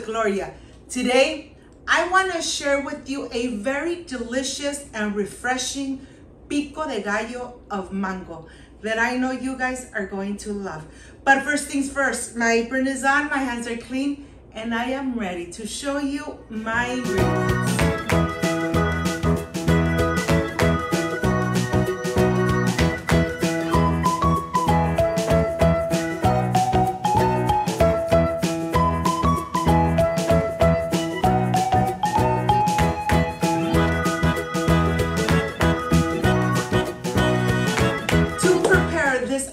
with Gloria. Today, I want to share with you a very delicious and refreshing Pico de Gallo of mango that I know you guys are going to love. But first things first, my apron is on, my hands are clean, and I am ready to show you my ingredients.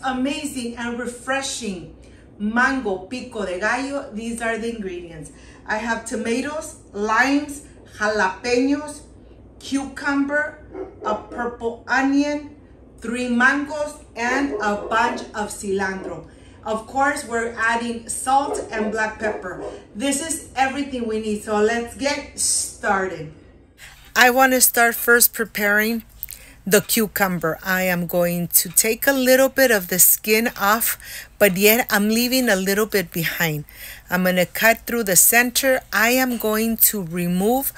Amazing and refreshing mango pico de gallo, these are the ingredients. I have tomatoes, limes, jalapeños, cucumber, a purple onion, 3 mangoes, and a bunch of cilantro. Of course, we're adding salt and black pepper. This is everything we need, so let's get started. I want to start first preparing the cucumber. I am going to take a little bit of the skin off, but yet I'm leaving a little bit behind. I'm going to cut through the center. I am going to remove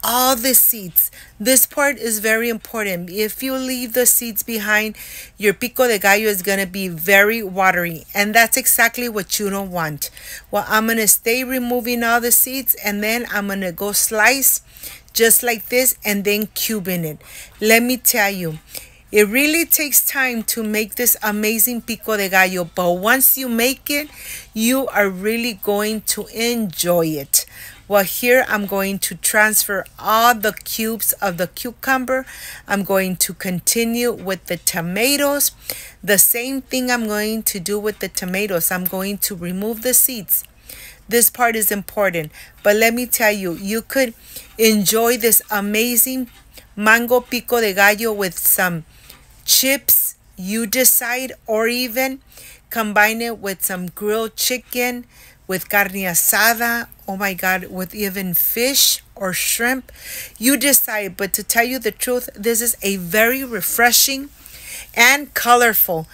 all the seeds. This part is very important. If you leave the seeds behind, your pico de gallo is going to be very watery, and that's exactly what you don't want. Well, I'm going to stay removing all the seeds, and then I'm going to go slice just like this and then cubing it. Let me tell you, it really takes time to make this amazing pico de gallo, but once you make it, you are really going to enjoy it. Well, here I'm going to transfer all the cubes of the cucumber. I'm going to continue with the tomatoes. The same thing I'm going to do with the tomatoes. I'm going to remove the seeds. This part is important, but let me tell you, you could enjoy this amazing mango pico de gallo with some chips, you decide, or even combine it with some grilled chicken, with carne asada, oh my God, with even fish or shrimp. You decide, but to tell you the truth, this is a very refreshing and colorful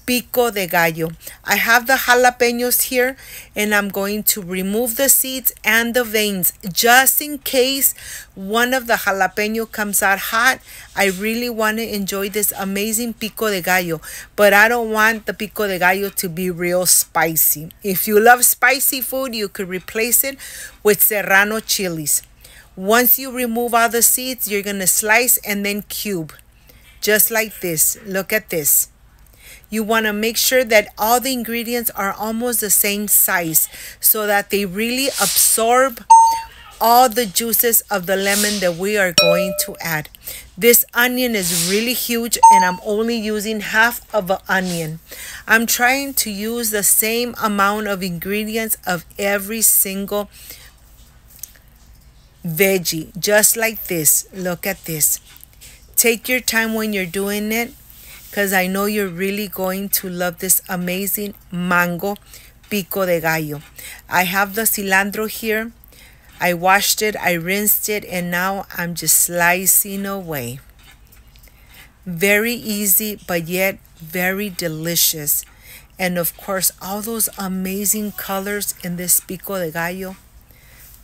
pico de gallo. I have the jalapeños here, and I'm going to remove the seeds and the veins just in case one of the jalapeno comes out hot. I really want to enjoy this amazing pico de gallo, but I don't want the pico de gallo to be real spicy. If you love spicy food, you could replace it with serrano chilies. Once you remove all the seeds, you're going to slice and then cube just like this. Look at this. You want to make sure that all the ingredients are almost the same size so that they really absorb all the juices of the lemon that we are going to add. This onion is really huge, and I'm only using half of an onion. I'm trying to use the same amount of ingredients of every single veggie, just like this. Look at this. Take your time when you're doing it, because I know you're really going to love this amazing mango pico de gallo. I have the cilantro here. I washed it, I rinsed it, and now I'm just slicing away. Very easy, but yet very delicious. And of course, all those amazing colors in this pico de gallo.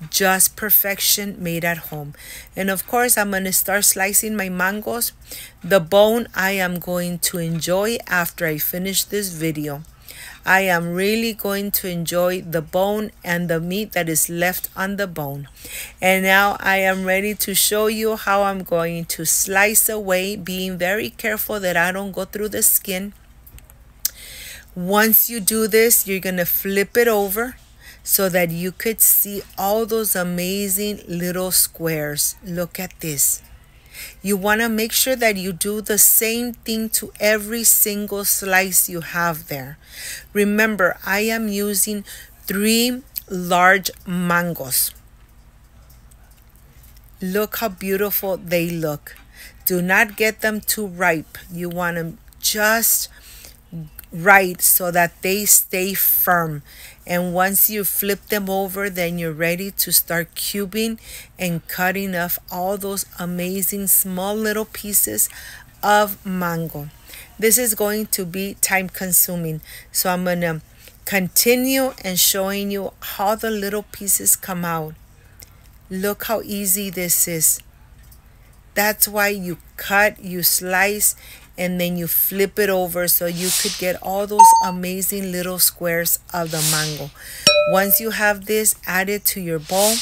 Just perfection made at home. And of course, I'm going to start slicing my mangoes. The bone I am going to enjoy after I finish this video. I am really going to enjoy the bone and the meat that is left on the bone. And now I am ready to show you how I'm going to slice away, being very careful that I don't go through the skin. Once you do this, you're going to flip it over so that you could see all those amazing little squares. Look at this. You want to make sure that you do the same thing to every single slice you have there. Remember, I am using 3 large mangoes. Look how beautiful they look. Do not get them too ripe. You want them just right so that they stay firm. And once you flip them over, then you're ready to start cubing and cutting off all those amazing small little pieces of mango. This is going to be time consuming, so I'm gonna continue and showing you how the little pieces come out. Look how easy this is. That's why you cut, you slice, and then you flip it over so you could get all those amazing little squares of the mango. Once you have this, add it to your bowl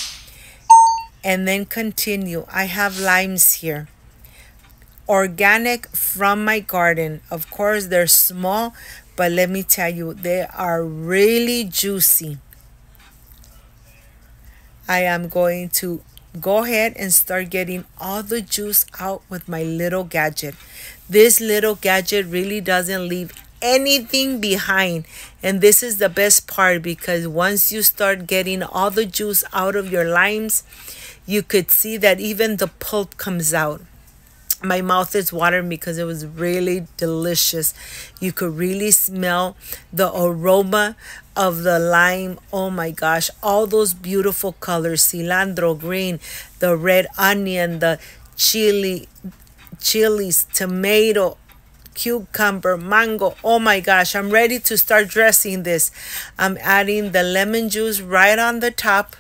and then continue. I have limes here. Organic from my garden. Of course, they're small, but let me tell you, they are really juicy. I am going to go ahead and start getting all the juice out with my little gadget. This little gadget really doesn't leave anything behind. And this is the best part, because once you start getting all the juice out of your limes, you could see that even the pulp comes out. My mouth is watering because it was really delicious. You could really smell the aroma of the lime. Oh my gosh, all those beautiful colors, cilantro, green, the red onion, the chilies, tomato, cucumber, mango. Oh my gosh, I'm ready to start dressing this. I'm adding the lemon juice right on the top.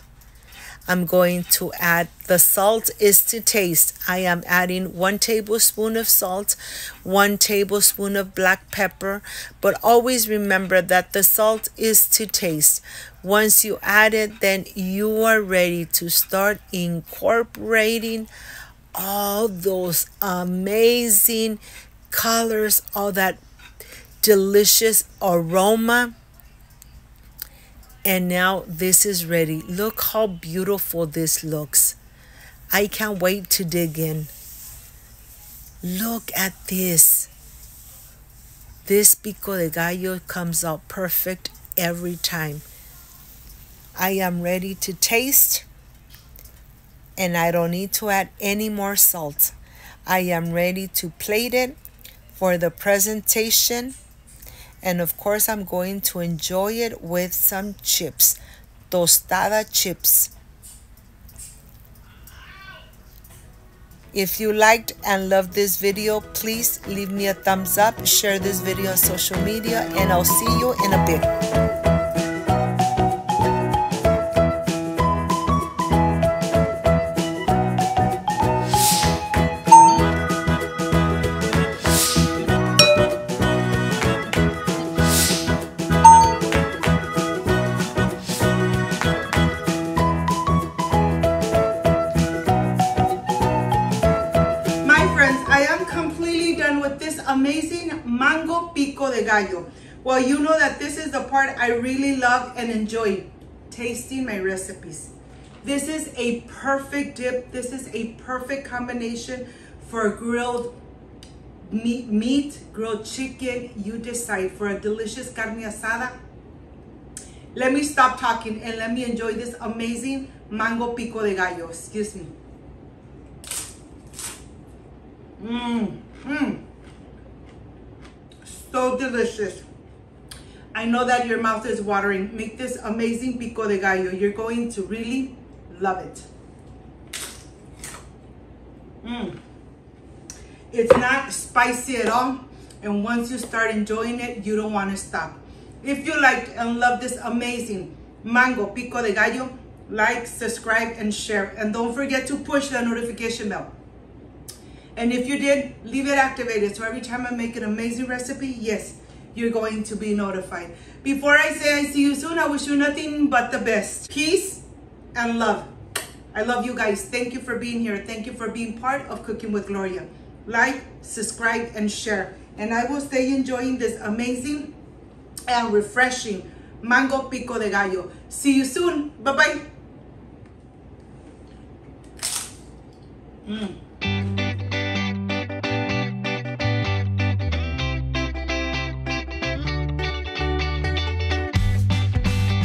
I'm going to add, the salt is to taste. I am adding 1 tablespoon of salt, 1 tablespoon of black pepper, but always remember that the salt is to taste. Once you add it, then you are ready to start incorporating all those amazing colors, all that delicious aroma. And now this is ready. Look how beautiful this looks. I can't wait to dig in. Look at this. This pico de gallo comes out perfect every time. I am ready to taste, and I don't need to add any more salt. I am ready to plate it for the presentation. And of course, I'm going to enjoy it with some chips, tostada chips. If you liked and loved this video, please leave me a thumbs up, share this video on social media, and I'll see you in a bit. Amazing mango pico de gallo. Well, you know that this is the part I really love and enjoy, tasting my recipes. This is a perfect dip. This is a perfect combination for grilled meat, grilled chicken. You decide, for a delicious carne asada. Let me stop talking and let me enjoy this amazing mango pico de gallo. Excuse me. So delicious. I know that your mouth is watering. Make this amazing pico de gallo. You're going to really love it. It's not spicy at all. And once you start enjoying it, you don't want to stop. If you liked and love this amazing mango pico de gallo, like, subscribe, and share. And don't forget to push the notification bell. And if you did, leave it activated. So every time I make an amazing recipe, yes, you're going to be notified. Before I say I see you soon, I wish you nothing but the best. Peace and love. I love you guys. Thank you for being here. Thank you for being part of Cooking with Gloria. Like, subscribe, and share. And I will stay enjoying this amazing and refreshing mango pico de gallo. See you soon. Bye-bye.